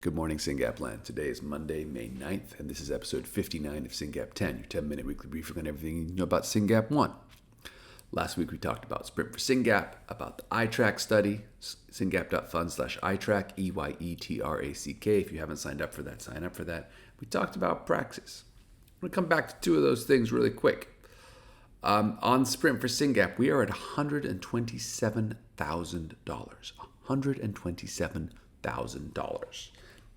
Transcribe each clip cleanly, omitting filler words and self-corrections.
Good morning, Syngap land. Today is Monday, May 9th, and this is episode 59 of Syngap 10, your 10-minute weekly briefing on everything you know about Syngap 1. Last week we talked about Sprint for Syngap, about the iTrack study, syngap.fund/iTrack, EYETRACK. If you haven't signed up for that, sign up for that. We talked about Praxis. I'm going to come back to two of those things really quick. On Sprint for Syngap, we are at $127,000. $127,000.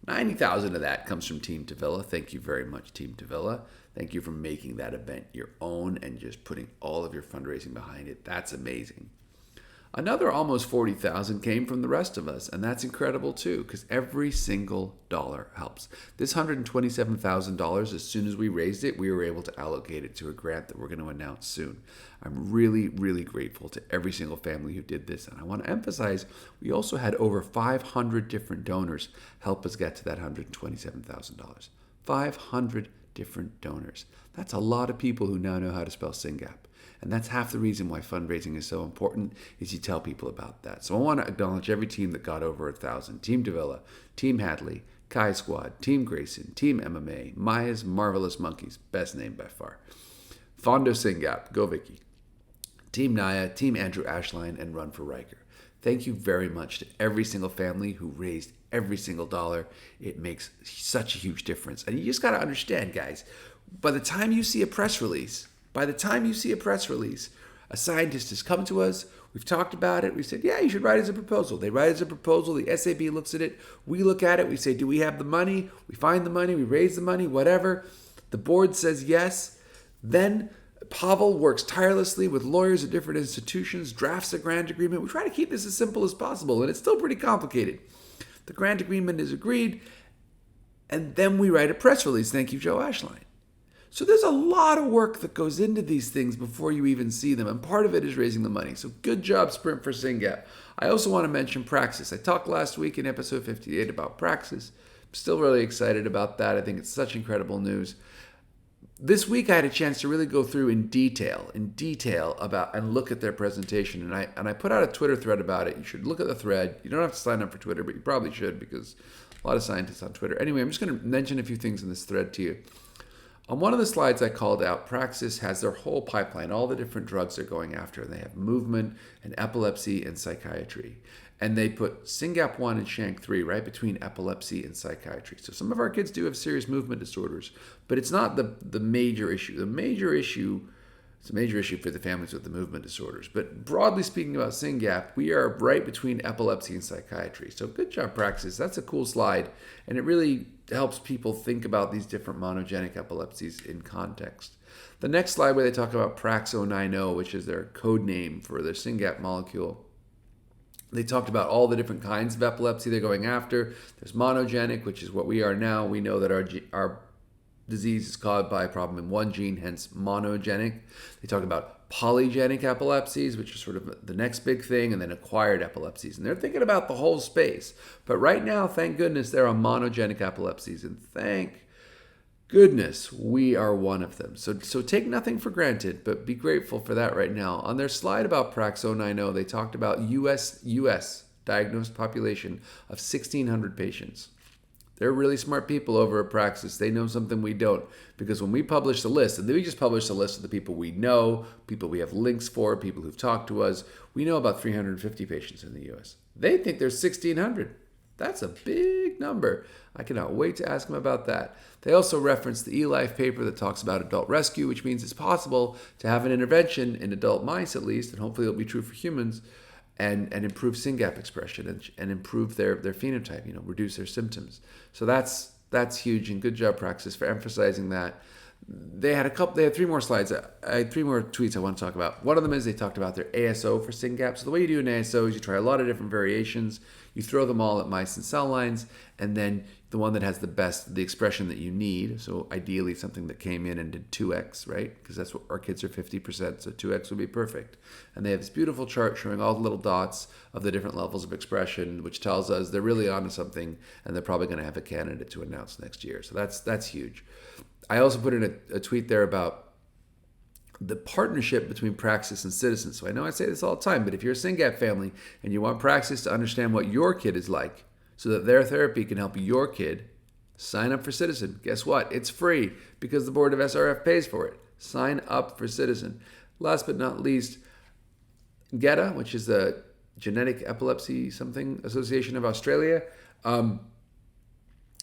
90,000 of that comes from Team Tavilla. Thank you very much, Team Tavilla. Thank you for making that event your own and just putting all of your fundraising behind it. That's amazing. Another almost 40,000 came from the rest of us, and that's incredible too, because every single dollar helps. This $127,000, as soon as we raised it, we were able to allocate it to a grant that we're going to announce soon. I'm really, really grateful to every single family who did this, and I want to emphasize we also had over 500 different donors help us get to that $127,000. 500 different donors. That's a lot of people who now know how to spell Syngap. And that's half the reason why fundraising is so important, is you tell people about that. So I want to acknowledge every team that got over 1,000. Team Davila, Team Hadley, Kai Squad, Team Grayson, Team MMA, Maya's Marvelous Monkeys, best name by far. Fondo Syngap, go Vicky. Team Naya, Team Andrew Ashline, and Run for Riker. Thank you very much to every single family who raised every single dollar. It makes such a huge difference. And you just got to understand, guys, by the time you see a press release, a scientist has come to us, we've talked about it, we said, yeah, you should write as a proposal. They write as a proposal, the SAB looks at it, we look at it, we say, do we have the money? We find the money, we raise the money, whatever. The board says yes. Then Pavel works tirelessly with lawyers at different institutions, drafts a grant agreement. We try to keep this as simple as possible, and it's still pretty complicated. The grant agreement is agreed, and then we write a press release. Thank you, Joe Ashline. So there's a lot of work that goes into these things before you even see them, and part of it is raising the money. So good job, Sprint for Syngap. I also want to mention Praxis. I talked last week in episode 58 about Praxis. I'm still really excited about that. I think it's such incredible news. This week I had a chance to really go through in detail about and look at their presentation, and I put out a Twitter thread about it. You should look at the thread. You don't have to sign up for Twitter, but you probably should because a lot of scientists on Twitter. Anyway, I'm just going to mention a few things in this thread to you. On one of the slides I called out, Praxis has their whole pipeline, all the different drugs they're going after. They have movement and epilepsy and psychiatry. And they put Syngap 1 and Shank 3 right between epilepsy and psychiatry. So some of our kids do have serious movement disorders, but it's not the major issue. It's a major issue for the families with the movement disorders. But broadly speaking about Syngap, we are right between epilepsy and psychiatry. So good job, Praxis. That's a cool slide. And it really helps people think about these different monogenic epilepsies in context. The next slide where they talk about Prax-090, which is their code name for their Syngap molecule. They talked about all the different kinds of epilepsy they're going after. There's monogenic, which is what we are now. We know that our disease is caused by a problem in one gene, hence monogenic. They talk about polygenic epilepsies, which are sort of the next big thing, and then acquired epilepsies. And they're thinking about the whole space. But right now, thank goodness, there are monogenic epilepsies, and thank goodness we are one of them. So take nothing for granted, but be grateful for that right now. On their slide about Prax-090, they talked about US diagnosed population of 1,600 patients. They're really smart people over at Praxis. They know something we don't. Because when we publish the list, and then we just publish the list of the people we know, people we have links for, people who've talked to us, we know about 350 patients in the US. They think there's 1,600. That's a big number. I cannot wait to ask them about that. They also referenced the eLife paper that talks about adult rescue, which means it's possible to have an intervention in adult mice at least, and hopefully it'll be true for humans, and improve Syngap expression and improve their phenotype, reduce their symptoms. So that's huge, and good job, Praxis, for emphasizing that. They had three more slides. I had three more tweets I want to talk about. One of them is they talked about their ASO for Syngap. So the way you do an ASO is you try a lot of different variations. You throw them all at mice and cell lines, and then the one that has the expression that you need. So ideally something that came in and did 2x, right? Because that's what our kids are 50%, so 2x would be perfect. And they have this beautiful chart showing all the little dots of the different levels of expression, which tells us they're really onto something, and they're probably going to have a candidate to announce next year. So that's huge. I also put in a tweet there about the partnership between Praxis and Citizen. So I know I say this all the time, but if you're a Syngap family and you want Praxis to understand what your kid is like, so that their therapy can help your kid, sign up for Citizen. Guess what? It's free because the board of SRF pays for it. Sign up for Citizen. Last but not least, GETA, which is the Genetic Epilepsy something Association of Australia,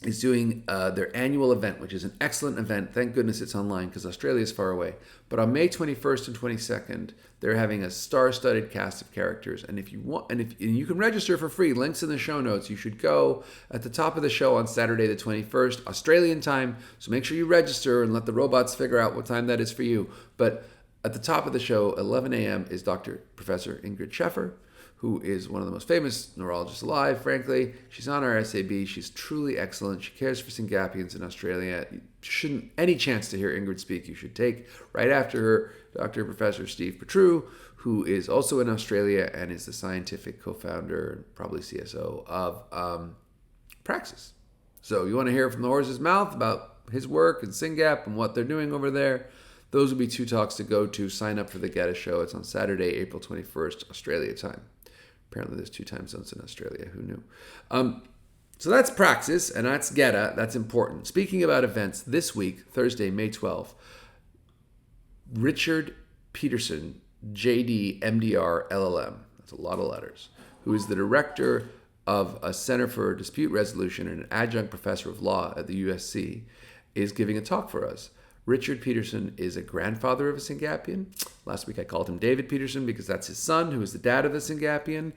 is doing their annual event, which is an excellent event. Thank goodness it's online because Australia is far away. But on May 21st and 22nd, they're having a star-studded cast of characters. And if you want, and you can register for free, links in the show notes. You should go at the top of the show on Saturday the 21st, Australian time. So make sure you register and let the robots figure out what time that is for you. But at the top of the show, 11 a.m., is Professor Ingrid Scheffer, who is one of the most famous neurologists alive, frankly. She's on our SAB. She's truly excellent. She cares for Syngapians in Australia. Any chance to hear Ingrid speak, you should take. Right after her, Dr. Professor Steve Petru, who is also in Australia and is the scientific co-founder and probably CSO of Praxis. So you want to hear from the horse's mouth about his work and Syngap and what they're doing over there. Those will be 2 talks to go to. Sign up for the GETA show. It's on Saturday, April 21st, Australia time. Apparently there's 2 time zones in Australia. Who knew? So that's Praxis, and that's GETA. That's important. Speaking about events, this week, Thursday, May 12th, Richard Peterson, JD, MDR, LLM, that's a lot of letters, who is the director of a Center for Dispute Resolution and an adjunct professor of law at the USC, is giving a talk for us. Richard Peterson is a grandfather of a Syngapian. Last week I called him David Peterson because that's his son, who is the dad of the Syngapian.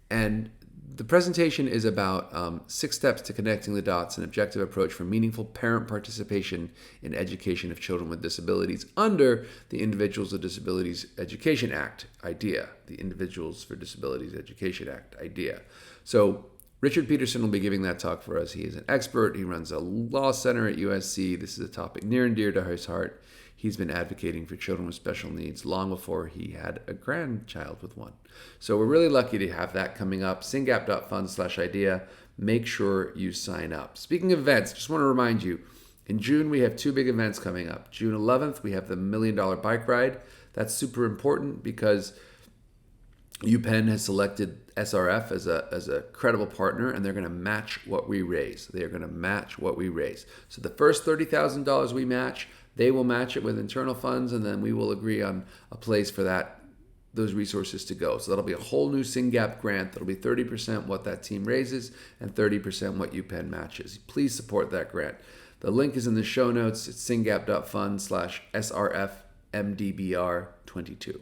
And the presentation is about 6 steps to connecting the dots, an objective approach for meaningful parent participation in education of children with disabilities under the Individuals with Disabilities Education Act idea, the Individuals for Disabilities Education Act idea. So Richard Peterson will be giving that talk for us. He is an expert. He runs a law center at USC. This is a topic near and dear to his heart. He's been advocating for children with special needs long before he had a grandchild with one. So we're really lucky to have that coming up. Syngap.fund/idea. Make sure you sign up. Speaking of events, just want to remind you, in June we have 2 big events coming up. June 11th, we have the $1 Million Bike Ride. That's super important because UPenn has selected SRF as a credible partner, and they're going to match what we raise. They are going to match what we raise. So the first $30,000 we match, they will match it with internal funds, and then we will agree on a place for those resources to go. So that'll be a whole new Syngap grant. That'll be 30% what that team raises and 30% what UPenn matches. Please support that grant. The link is in the show notes. It's syngap.fund/SRFMDBR22.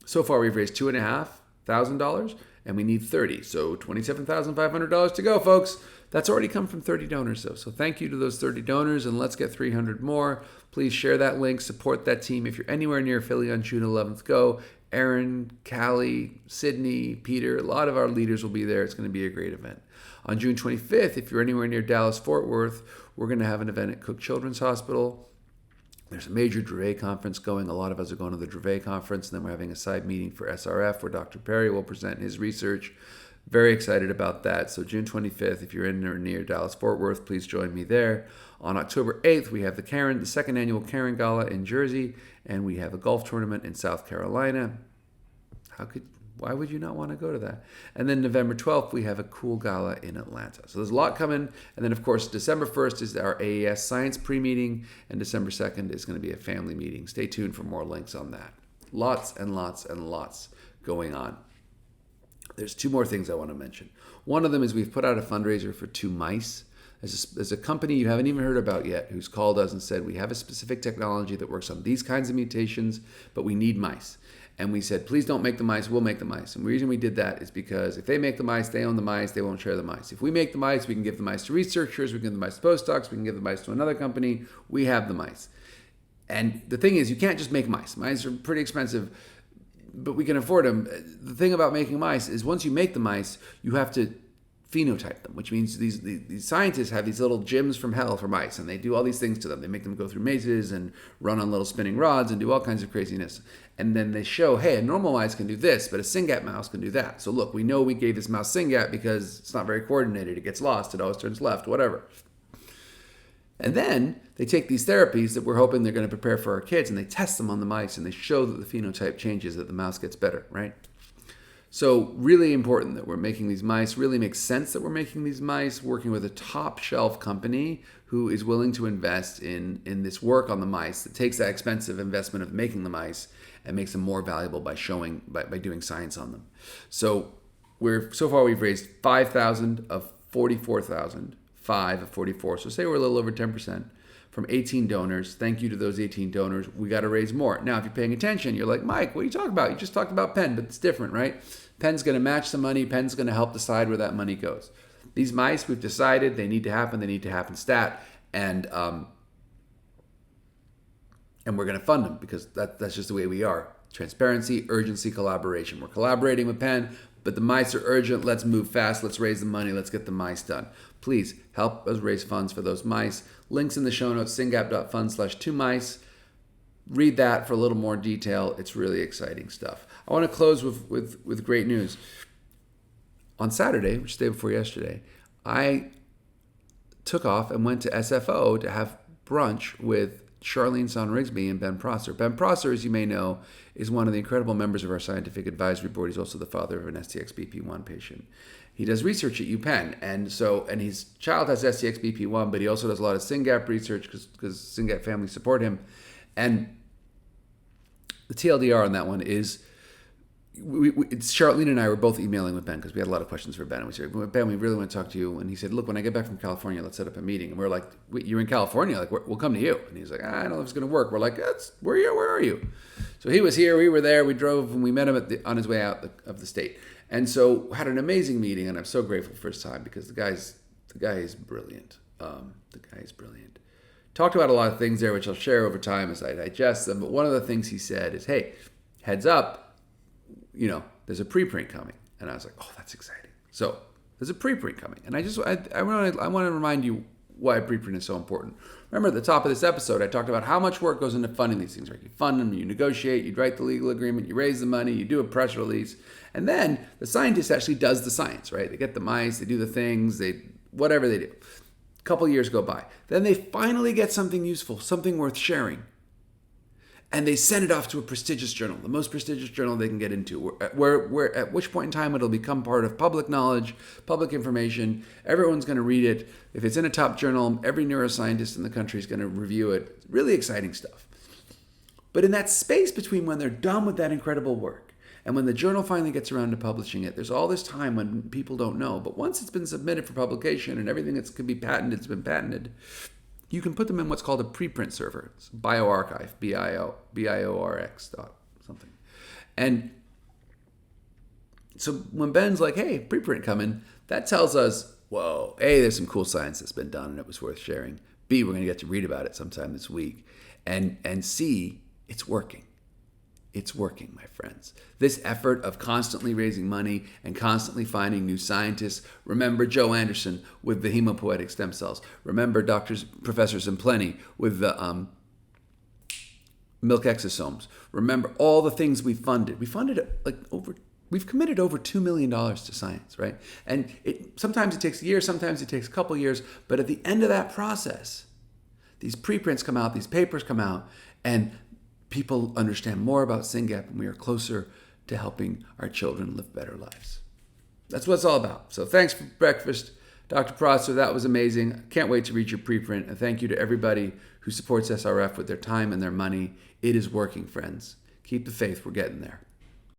So far, we've raised $2,500, and we need 30. So $27,500 to go, folks. That's already come from 30 donors, though. So thank you to those 30 donors, and let's get 300 more. Please share that link, support that team. If you're anywhere near Philly on June 11th, go. Aaron, Callie, Sydney, Peter, a lot of our leaders will be there. It's going to be a great event. On June 25th, if you're anywhere near Dallas-Fort Worth, we're going to have an event at Cook Children's Hospital. There's a major Dravet conference going. A lot of us are going to the Dravet conference, and then we're having a side meeting for SRF where Dr. Perry will present his research. Very excited about that. So June 25th, if you're in or near Dallas-Fort Worth, please join me there. On October 8th, we have the second annual Karen Gala in Jersey, and we have a golf tournament in South Carolina. Why would you not want to go to that? And then November 12th, we have a cool gala in Atlanta. So there's a lot coming. And then, of course, December 1st is our AES Science pre-meeting, and December 2nd is going to be a family meeting. Stay tuned for more links on that. Lots and lots and lots going on. There's 2 more things I want to mention. One of them is we've put out a fundraiser for 2 mice. There's a company you haven't even heard about yet who's called us and said, we have a specific technology that works on these kinds of mutations, but we need mice. And we said, please don't make the mice, we'll make the mice. And the reason we did that is because if they make the mice, they own the mice, they won't share the mice. If we make the mice, we can give the mice to researchers, we can give the mice to postdocs, we can give the mice to another company. We have the mice. And the thing is, you can't just make mice. Mice are pretty expensive, but we can afford them. The thing about making mice is once you make the mice, you have to phenotype them, which means these scientists have these little gyms from hell for mice, and they do all these things to them. They make them go through mazes and run on little spinning rods and do all kinds of craziness. And then they show, hey, a normal mouse can do this, but a Syngap mouse can do that. So look, we know we gave this mouse Syngap because it's not very coordinated. It gets lost. It always turns left, whatever. And then they take these therapies that we're hoping they're going to prepare for our kids, and they test them on the mice, and they show that the phenotype changes, that the mouse gets better, right? So really important that we're making these mice. Really makes sense that we're making these mice, working with a top shelf company who is willing to invest in this work on the mice that takes that expensive investment of making the mice and makes them more valuable by doing science on them. So so far we've raised 5,000 of 44,000, 5 of 44. So say we're a little over 10% from 18 donors. Thank you to those 18 donors. We got to raise more. Now, if you're paying attention, you're like, Mike, what are you talking about? You just talked about Penn, but it's different, right? Penn's going to match the money. Penn's going to help decide where that money goes. These mice, we've decided they need to happen. They need to happen stat. And we're going to fund them because that's just the way we are. Transparency, urgency, collaboration. We're collaborating with Penn, but the mice are urgent. Let's move fast. Let's raise the money. Let's get the mice done. Please help us raise funds for those mice. Links in the show notes, syngap.fund/2mice. Read that for a little more detail. It's really exciting stuff. I want to close with great news. On Saturday, which is the day before yesterday, I took off and went to SFO to have brunch with Charlene Son Rigby and Ben Prosser. Ben Prosser, as you may know, is one of the incredible members of our scientific advisory board. He's also the father of an STX-BP1 patient. He does research at UPenn, and his child has STX-BP1, but he also does a lot of Syngap research because Syngap families support him. And the TLDR on that one is, it's Charlene and I were both emailing with Ben because we had a lot of questions for Ben. And we said, Ben, we really want to talk to you. And he said, look, when I get back from California, let's set up a meeting. And we're like, wait, you're in California? Like, we'll come to you. And he's like, I don't know if it's going to work. We're like, where are you? So he was here, we were there, we drove, and we met him on his way out of the state. And so had an amazing meeting, and I'm so grateful for his time because the guy is brilliant. The guy is brilliant. Talked about a lot of things there, which I'll share over time as I digest them. But one of the things he said is, hey, heads up, there's a preprint coming. And I was like, oh, that's exciting. So there's a preprint coming. And I want to remind you why preprint is so important. Remember at the top of this episode, I talked about how much work goes into funding these things, right? You fund them, you negotiate, you write the legal agreement, you raise the money, you do a press release. And then the scientist actually does the science, right? They get the mice, they do the things, whatever they do. A couple years go by. Then they finally get something useful, something worth sharing. And they send it off to a prestigious journal, the most prestigious journal they can get into, where at which point in time it'll become part of public knowledge, public information. Everyone's going to read it. If it's in a top journal, every neuroscientist in the country is going to review it. Really exciting stuff. But in that space between when they're done with that incredible work and when the journal finally gets around to publishing it, there's all this time when people don't know. But once it's been submitted for publication and everything that can be patented has been patented, you can put them in what's called a preprint server. It's bioarchive, BIORX something. And so when Ben's like, hey, preprint coming, that tells us, whoa, A, there's some cool science that's been done and it was worth sharing. B, we're going to get to read about it sometime this week. And C, it's working. It's working, my friends. This effort of constantly raising money and constantly finding new scientists. Remember Joe Anderson with the hemopoietic stem cells. Remember Professor Zempleni with the milk exosomes. Remember all the things we funded. We funded we've committed over $2 million to science, right? And sometimes it takes a year, sometimes it takes a couple years, but at the end of that process, these preprints come out, these papers come out, and people understand more about Syngap, and we are closer to helping our children live better lives. That's what it's all about. So thanks for breakfast, Dr. Prosser. That was amazing. Can't wait to read your preprint. And thank you to everybody who supports SRF with their time and their money. It is working, friends. Keep the faith. We're getting there.